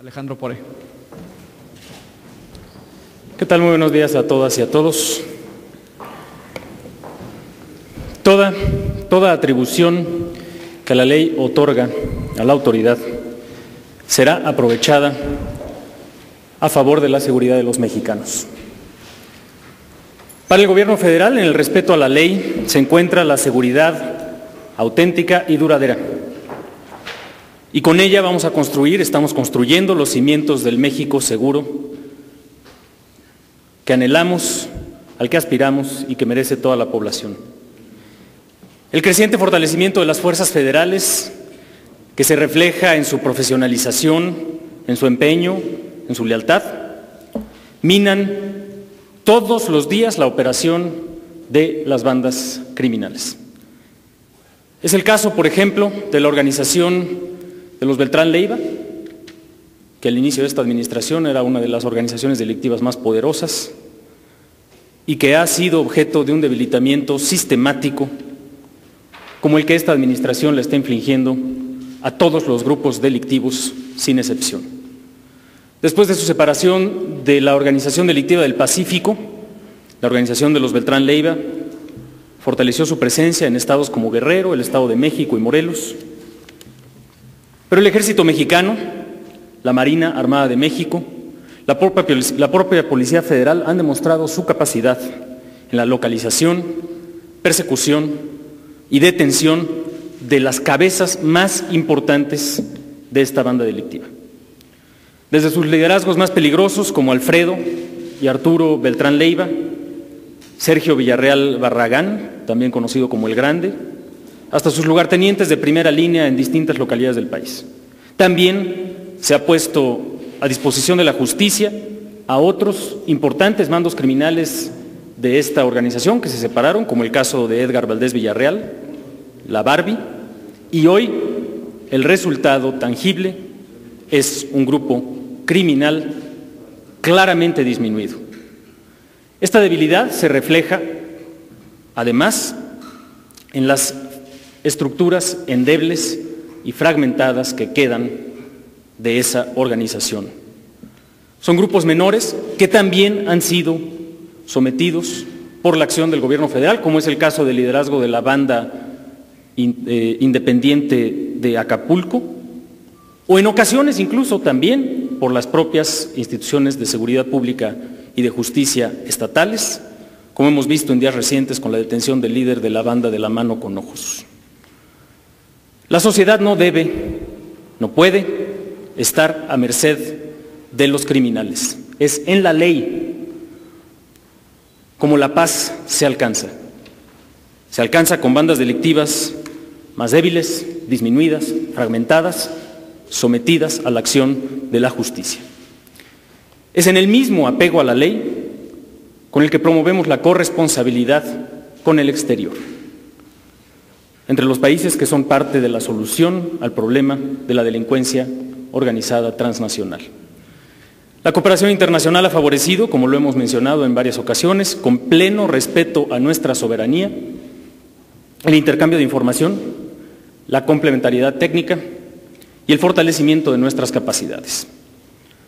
Alejandro Pore. ¿Qué tal? Muy buenos días a todas y a todos. Toda atribución que la ley otorga a la autoridad será aprovechada a favor de la seguridad de los mexicanos. Para el Gobierno federal, en el respeto a la ley, se encuentra la seguridad auténtica y duradera. Y con ella estamos construyendo los cimientos del México seguro que anhelamos, al que aspiramos y que merece toda la población. El creciente fortalecimiento de las fuerzas federales, que se refleja en su profesionalización, en su empeño, en su lealtad, minan todos los días la operación de las bandas criminales. Es el caso, por ejemplo, de la organización de los Beltrán Leiva, que al inicio de esta administración era una de las organizaciones delictivas más poderosas y que ha sido objeto de un debilitamiento sistemático como el que esta administración le está infligiendo a todos los grupos delictivos sin excepción. Después de su separación de la Organización Delictiva del Pacífico, la organización de los Beltrán Leiva fortaleció su presencia en estados como Guerrero, el Estado de México y Morelos. Pero el Ejército Mexicano, la Marina Armada de México, la propia Policía Federal han demostrado su capacidad en la localización, persecución y detención de las cabezas más importantes de esta banda delictiva. Desde sus liderazgos más peligrosos, como Alfredo y Arturo Beltrán Leiva, Sergio Villarreal Barragán, también conocido como El Grande, hasta sus lugartenientes de primera línea en distintas localidades del país. También se ha puesto a disposición de la justicia a otros importantes mandos criminales de esta organización que se separaron, como el caso de Edgar Valdés Villarreal, la Barbie, y hoy el resultado tangible es un grupo criminal claramente disminuido. Esta debilidad se refleja, además, en las estructuras endebles y fragmentadas que quedan de esa organización. Son grupos menores que también han sido sometidos por la acción del Gobierno federal, como es el caso del liderazgo de la banda independiente de Acapulco, o en ocasiones incluso también por las propias instituciones de seguridad pública y de justicia estatales, como hemos visto en días recientes con la detención del líder de la banda de La Mano con Ojos. La sociedad no puede estar a merced de los criminales. Es en la ley como la paz se alcanza. Se alcanza con bandas delictivas más débiles, disminuidas, fragmentadas, sometidas a la acción de la justicia. Es en el mismo apego a la ley con el que promovemos la corresponsabilidad con el exterior, entre los países que son parte de la solución al problema de la delincuencia organizada transnacional. La cooperación internacional ha favorecido, como lo hemos mencionado en varias ocasiones, con pleno respeto a nuestra soberanía, el intercambio de información, la complementariedad técnica y el fortalecimiento de nuestras capacidades,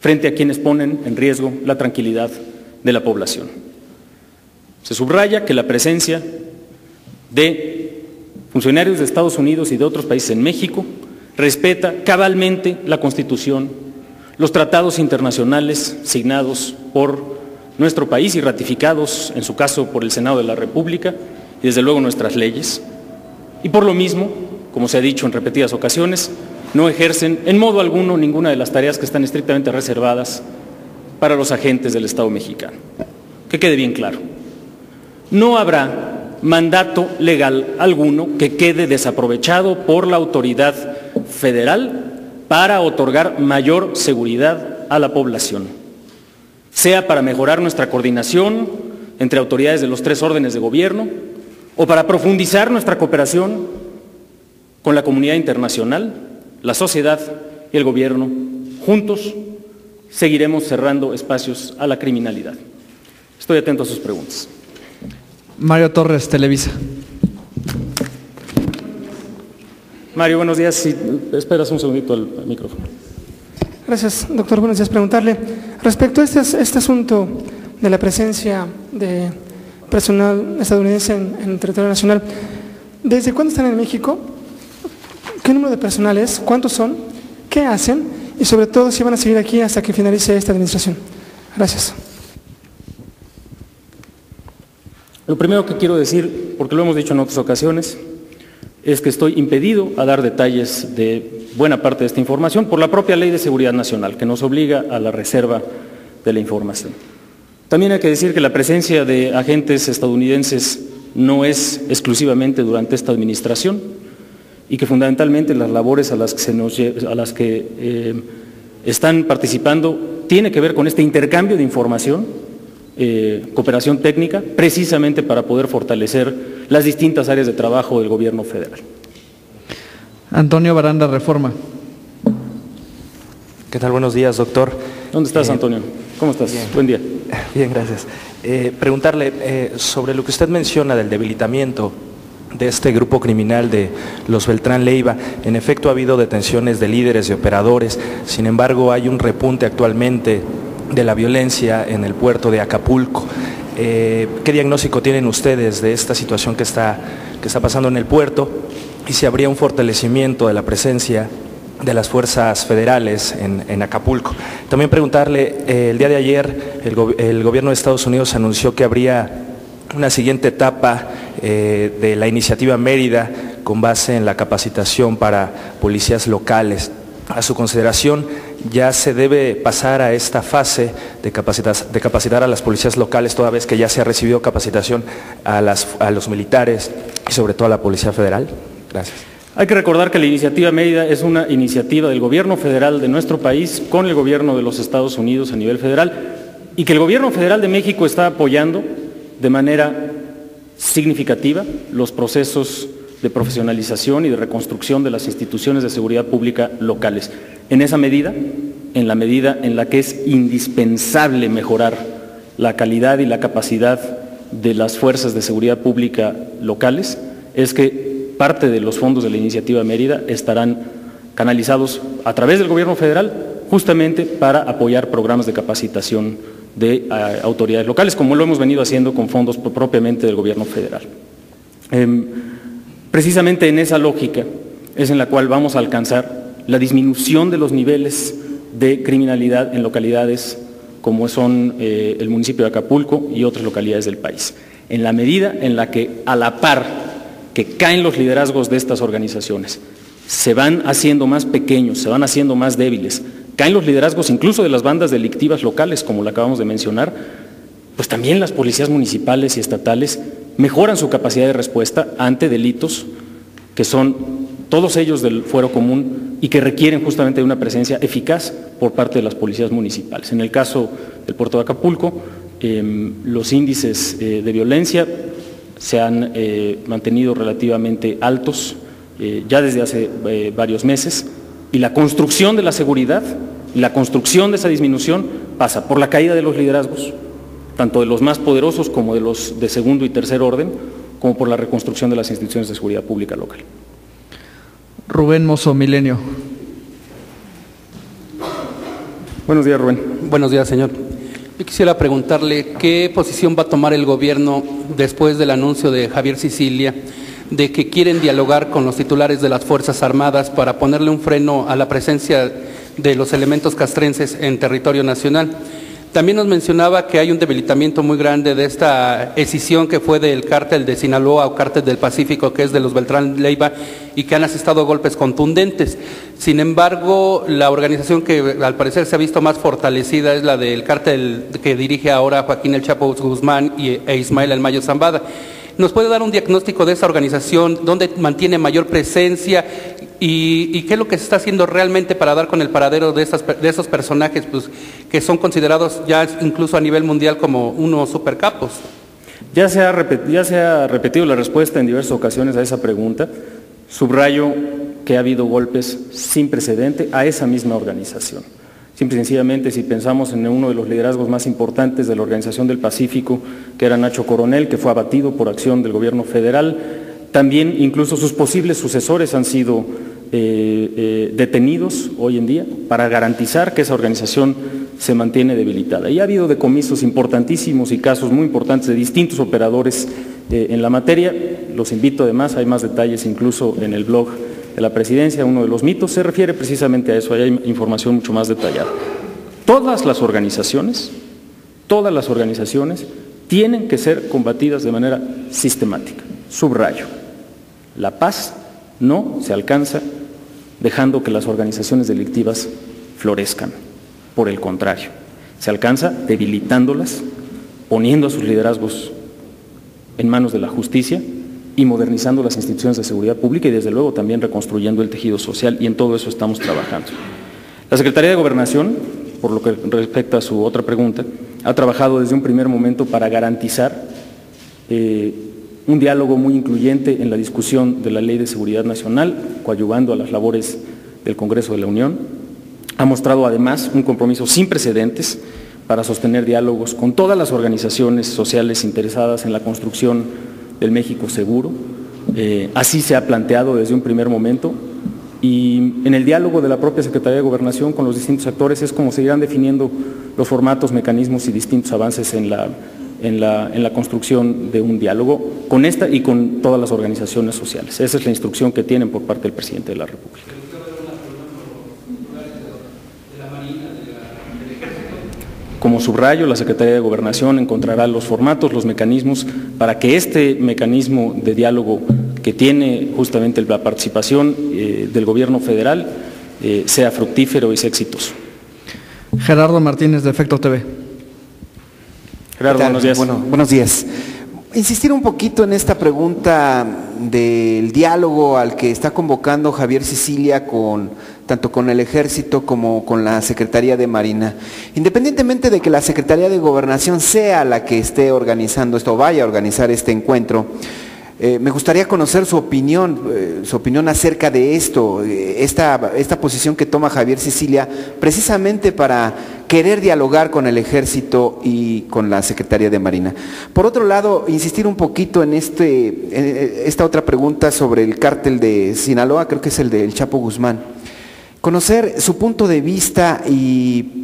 frente a quienes ponen en riesgo la tranquilidad de la población. Se subraya que la presencia de funcionarios de Estados Unidos y de otros países en México respeta cabalmente la Constitución, los tratados internacionales signados por nuestro país y ratificados, en su caso, por el Senado de la República, y desde luego nuestras leyes. Y por lo mismo, como se ha dicho en repetidas ocasiones, no ejercen en modo alguno ninguna de las tareas que están estrictamente reservadas para los agentes del Estado mexicano. Que quede bien claro. No habrá mandato legal alguno que quede desaprovechado por la autoridad federal para otorgar mayor seguridad a la población, sea para mejorar nuestra coordinación entre autoridades de los tres órdenes de gobierno o para profundizar nuestra cooperación con la comunidad internacional, la sociedad y el gobierno. Juntos seguiremos cerrando espacios a la criminalidad. Estoy atento a sus preguntas. Mario Torres, Televisa. Mario, buenos días. Si esperas un segundito al micrófono. Gracias, doctor. Buenos días. Preguntarle, respecto a este asunto de la presencia de personal estadounidense en el territorio nacional, ¿desde cuándo están en México? ¿Qué número de personal es? ¿Cuántos son? ¿Qué hacen? Y sobre todo, si van a seguir aquí hasta que finalice esta administración. Gracias. Lo primero que quiero decir, porque lo hemos dicho en otras ocasiones, es que estoy impedido a dar detalles de buena parte de esta información por la propia Ley de Seguridad Nacional, que nos obliga a la reserva de la información. También hay que decir que la presencia de agentes estadounidenses no es exclusivamente durante esta administración y que fundamentalmente las labores a las que están participando tiene que ver con este intercambio de información, cooperación técnica, precisamente para poder fortalecer las distintas áreas de trabajo del gobierno federal. Antonio Baranda, Reforma. ¿Qué tal? Buenos días, doctor. ¿Dónde estás, Antonio? ¿Cómo estás? Bien. Buen día. Bien, gracias. Preguntarle sobre lo que usted menciona del debilitamiento de este grupo criminal de los Beltrán Leiva. En efecto, ha habido detenciones de líderes, de operadores. Sin embargo, hay un repunte actualmente de la violencia en el puerto de Acapulco. ¿Qué diagnóstico tienen ustedes de esta situación que está pasando en el puerto? Y si habría un fortalecimiento de la presencia de las fuerzas federales en Acapulco. También preguntarle, el día de ayer el gobierno de Estados Unidos anunció que habría una siguiente etapa de la iniciativa Mérida con base en la capacitación para policías locales. A su consideración, ¿ya se debe pasar a esta fase de capacitar a las policías locales toda vez que ya se ha recibido capacitación a los militares y sobre todo a la Policía Federal? Gracias. Hay que recordar que la iniciativa Mérida es una iniciativa del gobierno federal de nuestro país con el gobierno de los Estados Unidos a nivel federal y que el gobierno federal de México está apoyando de manera significativa los procesos de profesionalización y de reconstrucción de las instituciones de seguridad pública locales. En esa medida, en la medida en la que es indispensable mejorar la calidad y la capacidad de las fuerzas de seguridad pública locales, es que parte de los fondos de la iniciativa Mérida estarán canalizados a través del gobierno federal justamente para apoyar programas de capacitación de autoridades locales, como lo hemos venido haciendo con fondos propiamente del gobierno federal. Precisamente en esa lógica es en la cual vamos a alcanzar la disminución de los niveles de criminalidad en localidades como son el municipio de Acapulco y otras localidades del país. En la medida en la que a la par que caen los liderazgos de estas organizaciones, se van haciendo más pequeños, se van haciendo más débiles, caen los liderazgos incluso de las bandas delictivas locales, como lo acabamos de mencionar, pues también las policías municipales y estatales mejoran su capacidad de respuesta ante delitos que son todos ellos del fuero común y que requieren justamente de una presencia eficaz por parte de las policías municipales. En el caso del puerto de Acapulco, los índices de violencia se han mantenido relativamente altos ya desde hace varios meses y la construcción de la seguridad y la construcción de esa disminución pasa por la caída de los liderazgos, tanto de los más poderosos como de los de segundo y tercer orden, como por la reconstrucción de las instituciones de seguridad pública local. Rubén Mozo, Milenio. Buenos días, Rubén. Buenos días, señor. Yo quisiera preguntarle qué posición va a tomar el gobierno después del anuncio de Javier Sicilia de que quieren dialogar con los titulares de las Fuerzas Armadas para ponerle un freno a la presencia de los elementos castrenses en territorio nacional. También nos mencionaba que hay un debilitamiento muy grande de esta escisión que fue del cártel de Sinaloa o cártel del Pacífico, que es de los Beltrán Leiva, y que han asestado golpes contundentes. Sin embargo, la organización que al parecer se ha visto más fortalecida es la del cártel que dirige ahora Joaquín El Chapo Guzmán e Ismael El Mayo Zambada. ¿Nos puede dar un diagnóstico de esa organización? ¿Dónde mantiene mayor presencia? ¿Y qué es lo que se está haciendo realmente para dar con el paradero de esos personajes pues, que son considerados ya incluso a nivel mundial como unos supercapos? Ya se ha repetido la respuesta en diversas ocasiones a esa pregunta. Subrayo que ha habido golpes sin precedente a esa misma organización. Simple y sencillamente, si pensamos en uno de los liderazgos más importantes de la Organización del Pacífico, que era Nacho Coronel, que fue abatido por acción del gobierno federal, también incluso sus posibles sucesores han sido detenidos hoy en día para garantizar que esa organización se mantiene debilitada. Y ha habido decomisos importantísimos y casos muy importantes de distintos operadores en la materia. Los invito además, hay más detalles incluso en el blog de la Presidencia. Uno de los mitos se refiere precisamente a eso, ahí hay información mucho más detallada. Todas las organizaciones tienen que ser combatidas de manera sistemática. Subrayo, la paz no se alcanza dejando que las organizaciones delictivas florezcan. Por el contrario, se alcanza debilitándolas, poniendo a sus liderazgos en manos de la justicia y modernizando las instituciones de seguridad pública y desde luego también reconstruyendo el tejido social, y en todo eso estamos trabajando. La Secretaría de Gobernación, por lo que respecta a su otra pregunta, ha trabajado desde un primer momento para garantizar un diálogo muy incluyente en la discusión de la Ley de Seguridad Nacional, coadyuvando a las labores del Congreso de la Unión. Ha mostrado además un compromiso sin precedentes para sostener diálogos con todas las organizaciones sociales interesadas en la construcción del México seguro. Así se ha planteado desde un primer momento, y en el diálogo de la propia Secretaría de Gobernación con los distintos actores es como se irán definiendo los formatos, mecanismos y distintos avances en la construcción de un diálogo con esta y con todas las organizaciones sociales. Esa es la instrucción que tienen por parte del Presidente de la República. Como subrayo, la Secretaría de Gobernación encontrará los formatos, los mecanismos para que este mecanismo de diálogo que tiene justamente la participación del Gobierno federal sea fructífero y sea exitoso. Gerardo Martínez, de Efecto TV. Gerardo, buenos días. Bueno, buenos días. Insistir un poquito en esta pregunta del diálogo al que está convocando Javier Sicilia tanto con el Ejército como con la Secretaría de Marina. Independientemente de que la Secretaría de Gobernación sea la que esté organizando esto, o vaya a organizar este encuentro, me gustaría conocer su opinión acerca de esto, esta posición que toma Javier Sicilia precisamente para querer dialogar con el Ejército y con la Secretaría de Marina. Por otro lado, insistir un poquito en esta otra pregunta sobre el cártel de Sinaloa, creo que es el del Chapo Guzmán. Conocer su punto de vista y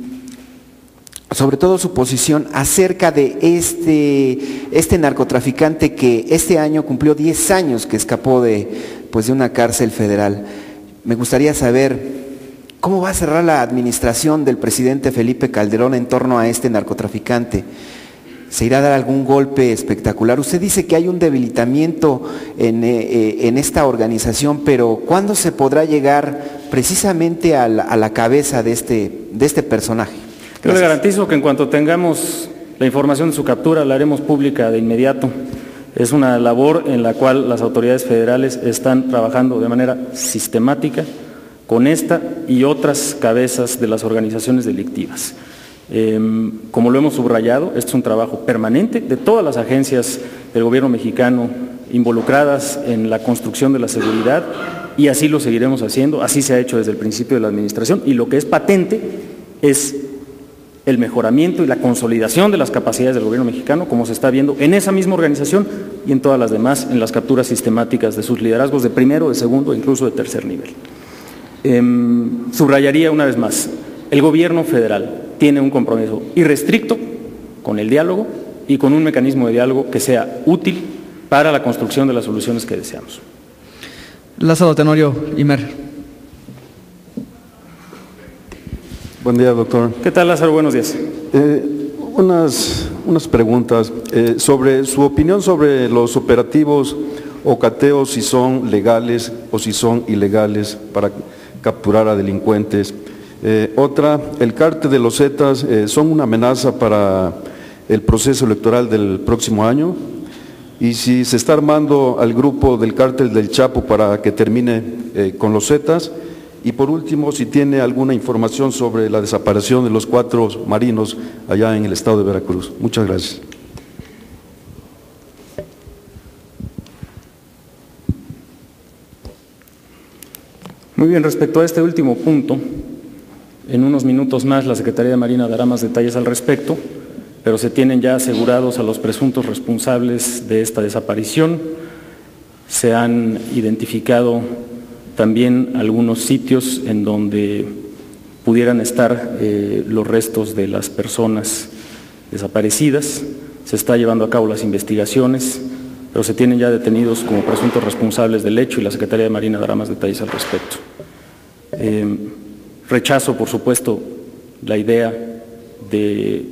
sobre todo su posición acerca de este narcotraficante que este año cumplió 10 años que escapó de una cárcel federal. Me gustaría saber cómo va a cerrar la administración del presidente Felipe Calderón en torno a este narcotraficante. ¿Se irá a dar algún golpe espectacular? Usted dice que hay un debilitamiento en esta organización, pero ¿cuándo se podrá llegar precisamente a la cabeza de este personaje? Yo le garantizo que en cuanto tengamos la información de su captura la haremos pública de inmediato. Es una labor en la cual las autoridades federales están trabajando de manera sistemática con esta y otras cabezas de las organizaciones delictivas. Como lo hemos subrayado, este es un trabajo permanente de todas las agencias del gobierno mexicano involucradas en la construcción de la seguridad, y así lo seguiremos haciendo, así se ha hecho desde el principio de la administración, y lo que es patente es el mejoramiento y la consolidación de las capacidades del gobierno mexicano, como se está viendo en esa misma organización y en todas las demás, en las capturas sistemáticas de sus liderazgos de primero, de segundo e incluso de tercer nivel. Subrayaría una vez más, el gobierno federal tiene un compromiso irrestricto con el diálogo y con un mecanismo de diálogo que sea útil para la construcción de las soluciones que deseamos. Lázaro Tenorio, Imer. Buen día, doctor. ¿Qué tal, Lázaro? Buenos días. Unas preguntas sobre su opinión sobre los operativos o cateos, si son legales o si son ilegales para capturar a delincuentes. Otra, el cártel de los Zetas son una amenaza para el proceso electoral del próximo año, y si se está armando al grupo del cártel del Chapo para que termine con los Zetas. Y por último, si tiene alguna información sobre la desaparición de los 4 marinos allá en el estado de Veracruz. Muchas gracias. Muy bien, respecto a este último punto, en unos minutos más la Secretaría de Marina dará más detalles al respecto, pero se tienen ya asegurados a los presuntos responsables de esta desaparición. Se han identificado también algunos sitios en donde pudieran estar los restos de las personas desaparecidas. Se está llevando a cabo las investigaciones, pero se tienen ya detenidos como presuntos responsables del hecho y la Secretaría de Marina dará más detalles al respecto. Rechazo, por supuesto, la idea de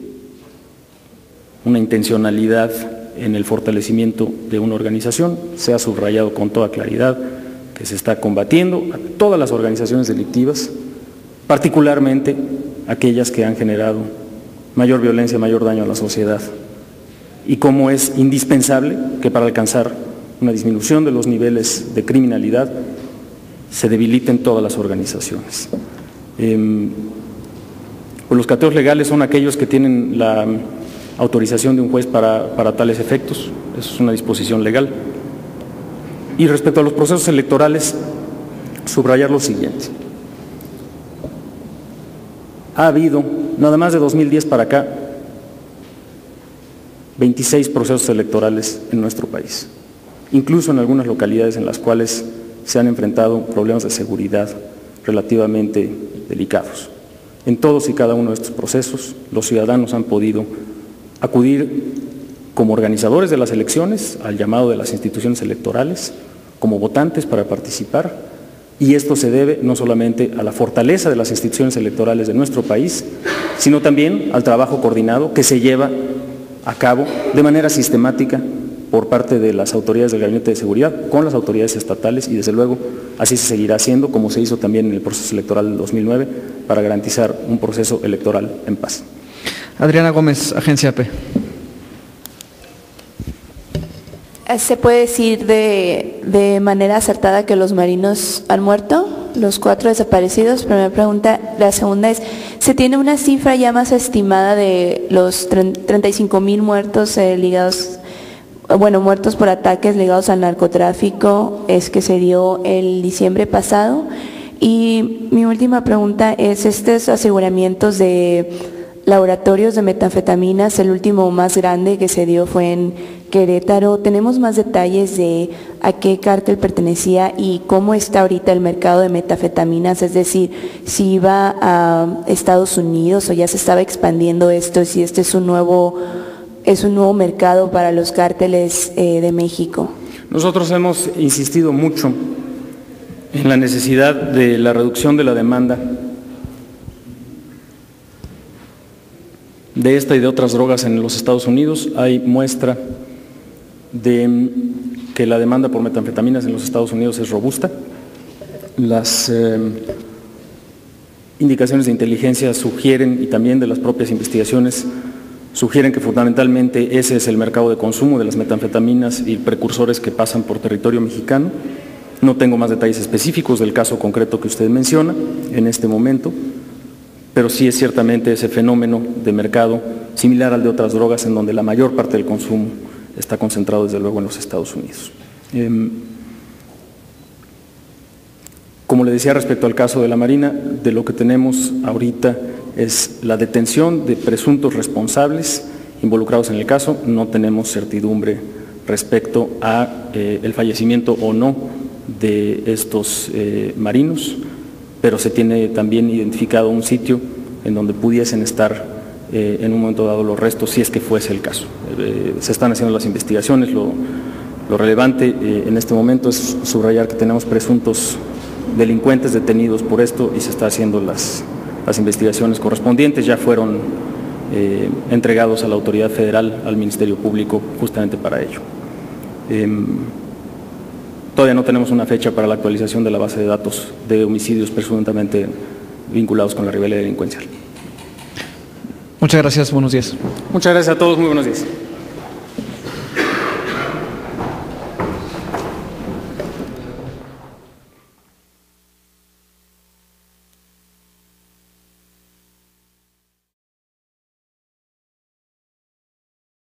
una intencionalidad en el fortalecimiento de una organización. Se ha subrayado con toda claridad que se está combatiendo a todas las organizaciones delictivas, particularmente aquellas que han generado mayor violencia, mayor daño a la sociedad, y cómo es indispensable que para alcanzar una disminución de los niveles de criminalidad se debiliten todas las organizaciones. Pues los cateos legales son aquellos que tienen la autorización de un juez para tales efectos. Eso es una disposición legal. Y respecto a los procesos electorales, subrayar lo siguiente. Ha habido, nada más de 2010 para acá, 26 procesos electorales en nuestro país, incluso en algunas localidades en las cuales se han enfrentado problemas de seguridad relativamente delicados. En todos y cada uno de estos procesos, los ciudadanos han podido acudir como organizadores de las elecciones al llamado de las instituciones electorales, como votantes para participar, y esto se debe no solamente a la fortaleza de las instituciones electorales de nuestro país, sino también al trabajo coordinado que se lleva a cabo de manera sistemática por parte de las autoridades del Gabinete de Seguridad con las autoridades estatales, y desde luego así se seguirá haciendo, como se hizo también en el proceso electoral del 2009, para garantizar un proceso electoral en paz. Adriana Gómez, Agencia AP. ¿Se puede decir de manera acertada que los marinos han muerto? Los 4 desaparecidos. Primera pregunta. La segunda es, ¿se tiene una cifra ya más estimada de los 35,000 muertos ligados, muertos por ataques ligados al narcotráfico que se dio el diciembre pasado? Y mi última pregunta es, estos aseguramientos de laboratorios de metanfetaminas, el último más grande que se dio fue en Querétaro. ¿Tenemos más detalles de a qué cártel pertenecía y cómo está ahorita el mercado de metanfetaminas? Es decir, si iba a Estados Unidos o ya se estaba expandiendo esto, si este es un nuevo mercado para los cárteles de México. Nosotros hemos insistido mucho en la necesidad de la reducción de la demanda de esta y de otras drogas en los Estados Unidos. Hay muestra de que la demanda por metanfetaminas en los Estados Unidos es robusta. Las indicaciones de inteligencia sugieren, y también de las propias investigaciones, sugieren que fundamentalmente ese es el mercado de consumo de las metanfetaminas y precursores que pasan por territorio mexicano. No tengo más detalles específicos del caso concreto que usted menciona en este momento, pero sí es ciertamente ese fenómeno de mercado similar al de otras drogas en donde la mayor parte del consumo está concentrado desde luego en los Estados Unidos. Como le decía respecto al caso de la Marina, de lo que tenemos ahorita es la detención de presuntos responsables involucrados en el caso. No tenemos certidumbre respecto a el fallecimiento o no de estos marinos, pero se tiene también identificado un sitio en donde pudiesen estar en un momento dado los restos, si es que fuese el caso. Se están haciendo las investigaciones. Lo relevante en este momento es subrayar que tenemos presuntos delincuentes detenidos por esto y se están haciendo las investigaciones correspondientes. Ya fueron entregados a la autoridad federal, al Ministerio Público, justamente para ello. Todavía no tenemos una fecha para la actualización de la base de datos de homicidios presuntamente vinculados con la rivalidad delincuencial. Muchas gracias, buenos días. Muchas gracias a todos, muy buenos días.